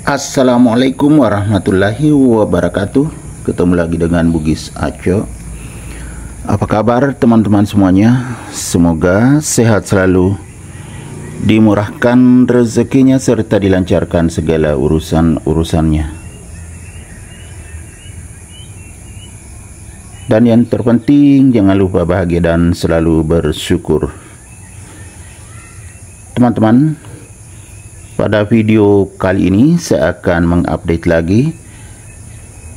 Assalamualaikum warahmatullahi wabarakatuh. Ketemu lagi dengan Bugis Aco. Apa kabar teman-teman semuanya? Semoga sehat selalu, dimurahkan rezekinya serta dilancarkan segala urusan-urusannya. Dan yang terpenting, jangan lupa bahagia dan selalu bersyukur. Teman-teman, pada video kali ini saya akan mengupdate lagi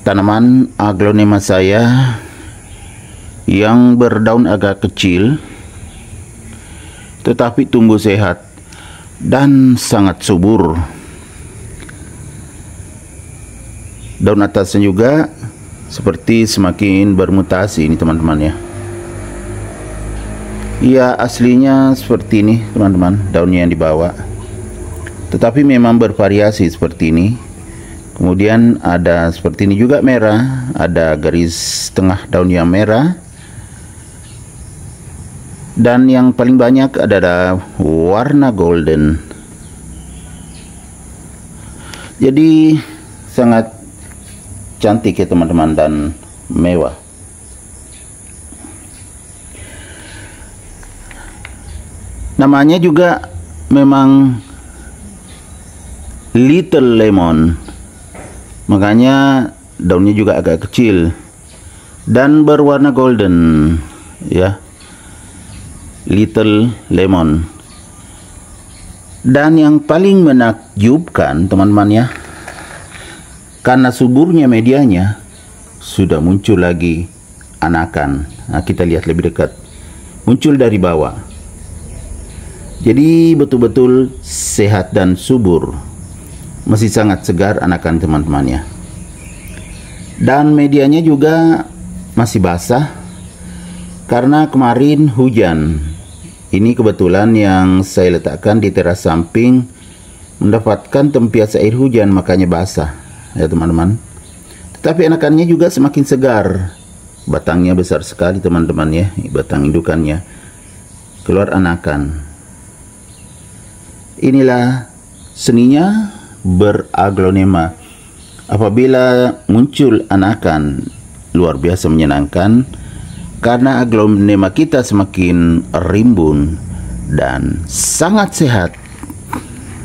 tanaman aglonema saya yang berdaun agak kecil tetapi tumbuh sehat dan sangat subur. Daun atasnya juga seperti semakin bermutasi ini teman-teman ya. Iya, aslinya seperti ini teman-teman, daunnya yang dibawa. Tetapi memang bervariasi seperti ini. Kemudian ada seperti ini juga merah, ada garis tengah daun yang merah. Dan yang paling banyak adalah warna golden. Jadi sangat cantik ya teman-teman dan mewah. Namanya juga memang Little Lemon, makanya daunnya juga agak kecil dan berwarna golden ya, Little Lemon. Dan yang paling menakjubkan teman-teman ya, karena suburnya medianya sudah muncul lagi anakan. Nah, kita lihat lebih dekat, muncul dari bawah. Jadi betul-betul sehat dan subur, masih sangat segar anakan teman-temannya. Dan medianya juga masih basah karena kemarin hujan. Ini kebetulan yang saya letakkan di teras samping mendapatkan tempias air hujan, makanya basah ya teman-teman. Tetapi anakannya juga semakin segar. Batangnya besar sekali teman-teman ya, batang indukannya keluar anakan. Inilah seninya beraglonema. Apabila muncul anakan, luar biasa menyenangkan karena aglonema kita semakin rimbun dan sangat sehat.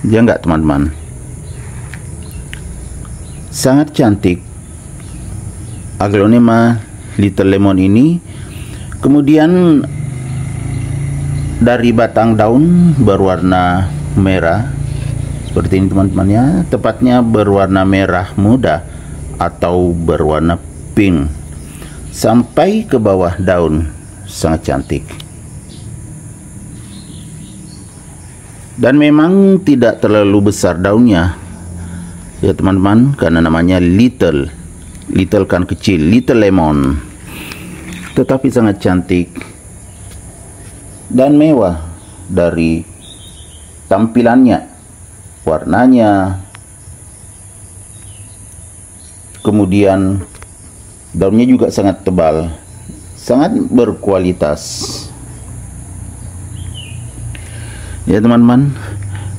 Ya enggak teman-teman? Sangat cantik aglonema Little Lemon ini. Kemudian dari batang daun berwarna merah seperti ini teman-temannya, tepatnya berwarna merah muda atau berwarna pink sampai ke bawah daun, sangat cantik. Dan memang tidak terlalu besar daunnya ya teman-teman, karena namanya little kan kecil, Little Lemon, tetapi sangat cantik dan mewah dari tampilannya, warnanya, kemudian daunnya juga sangat tebal, sangat berkualitas ya teman-teman.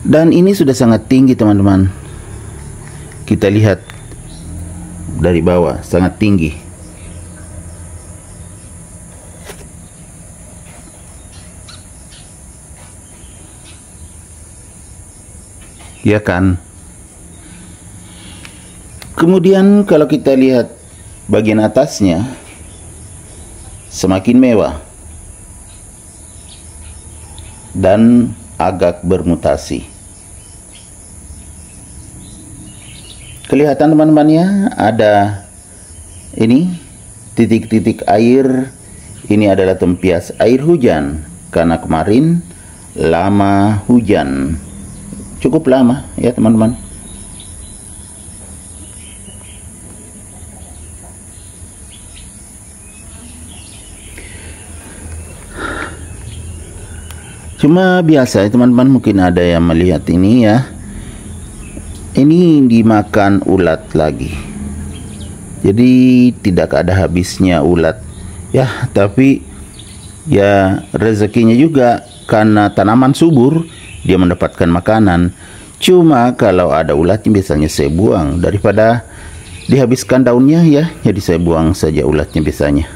Dan ini sudah sangat tinggi teman-teman, kita lihat dari bawah, sangat tinggi. Ya kan? Kemudian kalau kita lihat bagian atasnya, semakin mewah dan agak bermutasi. Kelihatan teman-temannya, ada ini titik-titik air. Ini adalah tempias air hujan karena kemarin lama hujan, cukup lama ya teman-teman. Cuma biasa ya teman-teman, mungkin ada yang melihat ini ya, ini dimakan ulat lagi. Jadi tidak ada habisnya ulat ya, tapi ya rezekinya juga karena tanaman subur, dia mendapatkan makanan. Cuma kalau ada ulatnya biasanya saya buang daripada dihabiskan daunnya ya, jadi saya buang saja ulatnya biasanya.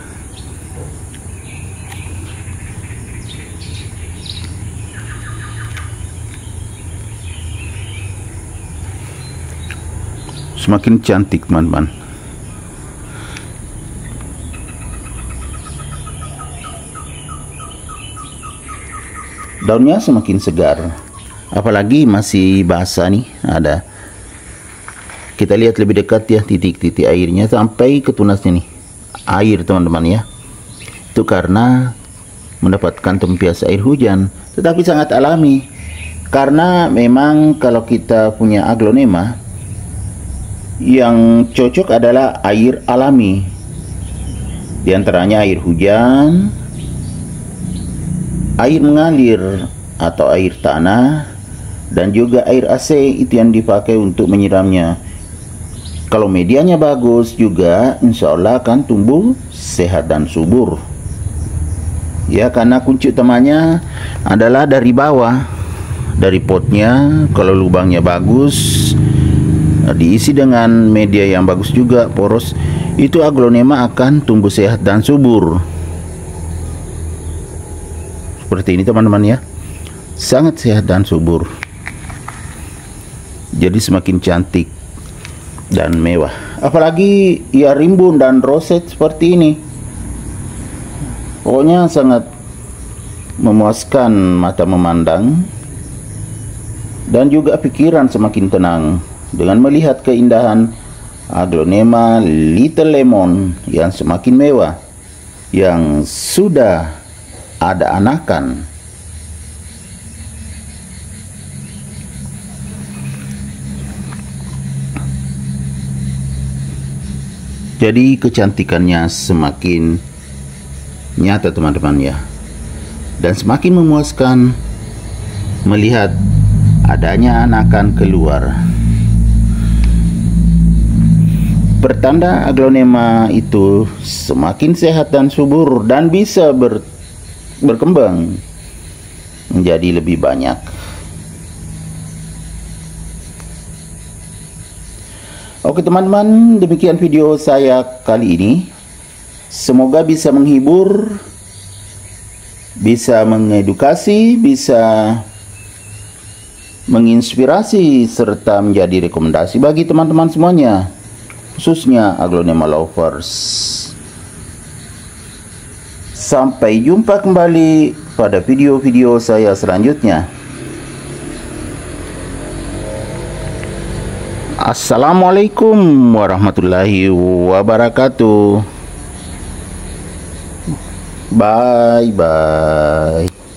Semakin cantik teman-teman. Daunnya semakin segar, apalagi masih basah nih. Ada, kita lihat lebih dekat ya, titik-titik airnya sampai ke tunasnya nih, air teman-teman ya. Itu karena mendapatkan tempias air hujan, tetapi sangat alami. Karena memang kalau kita punya aglonema, yang cocok adalah air alami, di antaranya air hujan, air mengalir atau air tanah, dan juga air AC. Itu yang dipakai untuk menyiramnya. Kalau medianya bagus juga, insya Allah akan tumbuh sehat dan subur ya, karena kunci utamanya adalah dari bawah, dari potnya. Kalau lubangnya bagus, diisi dengan media yang bagus juga, poros, itu aglonema akan tumbuh sehat dan subur. Seperti ini teman-teman ya, sangat sehat dan subur. Jadi semakin cantik dan mewah. Apalagi ya rimbun dan roset seperti ini, pokoknya sangat memuaskan mata memandang, dan juga pikiran semakin tenang dengan melihat keindahan aglonema Little Lemon yang semakin mewah, yang sudah ada anakan. Jadi kecantikannya semakin nyata teman-teman ya, dan semakin memuaskan melihat adanya anakan keluar. Pertanda aglonema itu semakin sehat dan subur dan bisa berkembang menjadi lebih banyak. Oke teman-teman, demikian video saya kali ini. Semoga bisa menghibur, bisa mengedukasi, bisa menginspirasi, serta menjadi rekomendasi bagi teman-teman semuanya, khususnya aglonema lovers. Sampai jumpa kembali pada video-video saya selanjutnya. Assalamualaikum warahmatullahi wabarakatuh. Bye bye.